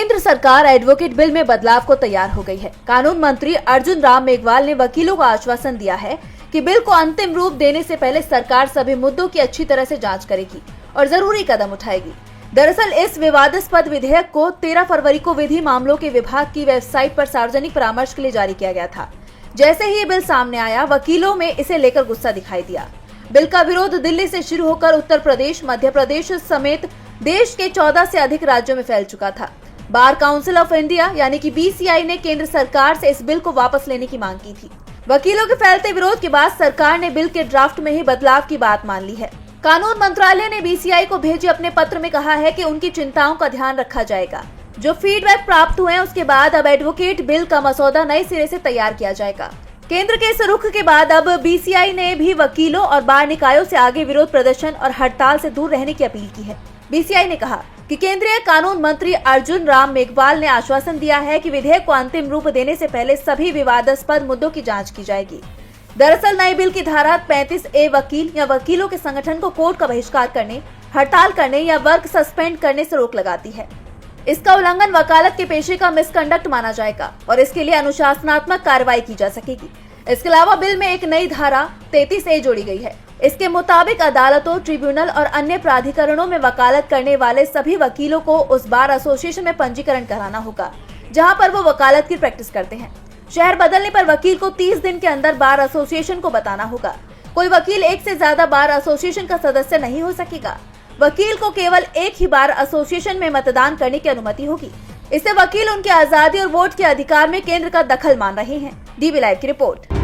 केंद्र सरकार advocate bill में बदलाव को तैयार हो गई है। कानून मंत्री अर्जुन राम मेघवाल ने वकीलों को आश्वासन दिया है कि बिल को अंतिम रूप देने से पहले सरकार सभी मुद्दों की अच्छी तरह से जांच करेगी और जरूरी कदम उठाएगी। दरअसल इस विवादास्पद विधेयक को 13 फरवरी को विधि मामलों के विभाग की वेबसाइट पर सार्वजनिक परामर्श के लिए जारी किया गया था। जैसे ही ये बिल सामने आया, वकीलों में इसे लेकर गुस्सा दिखाई दिया। बिल का विरोध दिल्ली से शुरू होकर उत्तर प्रदेश, मध्य प्रदेश समेत देश के 14 से अधिक राज्यों में फैल चुका था। बार काउंसिल ऑफ इंडिया यानी कि BCI ने केंद्र सरकार से इस बिल को वापस लेने की मांग की थी। वकीलों के फैलते विरोध के बाद सरकार ने बिल के ड्राफ्ट में ही बदलाव की बात मान ली है। कानून मंत्रालय ने BCI को भेजे अपने पत्र में कहा है कि उनकी चिंताओं का ध्यान रखा जाएगा। जो फीडबैक प्राप्त हुए हैं उसके बाद अब एडवोकेट बिल का मसौदा नए सिरे से तैयार किया जाएगा। केंद्र के इस रुख के बाद अब BCI ने भी वकीलों और बार निकायों से आगे विरोध प्रदर्शन और हड़ताल से दूर रहने की अपील की है। BCI ने कहा कि केंद्रीय कानून मंत्री अर्जुन राम मेघवाल ने आश्वासन दिया है कि विधेयक को अंतिम रूप देने से पहले सभी विवादास्पद मुद्दों की जांच की जाएगी। दरअसल नए बिल की धारा 35A वकील या वकीलों के संगठन को कोर्ट का बहिष्कार करने, हड़ताल करने या वर्क सस्पेंड करने से रोक लगाती है। इसका उल्लंघन वकालत के पेशे का मिसकंडक्ट माना जाएगा और इसके लिए अनुशासनात्मक कार्रवाई की जा सकेगी। इसके अलावा बिल में एक नई धारा 33A जोड़ी गई है। इसके मुताबिक अदालतों, ट्रिब्यूनल और अन्य प्राधिकरणों में वकालत करने वाले सभी वकीलों को उस बार एसोसिएशन में पंजीकरण कराना होगा जहां पर वो वकालत की प्रैक्टिस करते हैं। शहर बदलने पर वकील को 30 दिन के अंदर बार एसोसिएशन को बताना होगा। कोई वकील एक से ज्यादा बार एसोसिएशन का सदस्य नहीं हो सकेगा। वकील को केवल एक ही बार एसोसिएशन में मतदान करने की अनुमति होगी। इससे वकील उनकी आजादी और वोट के अधिकार में केंद्र का दखल मान रहे हैं। DB लाइव की रिपोर्ट।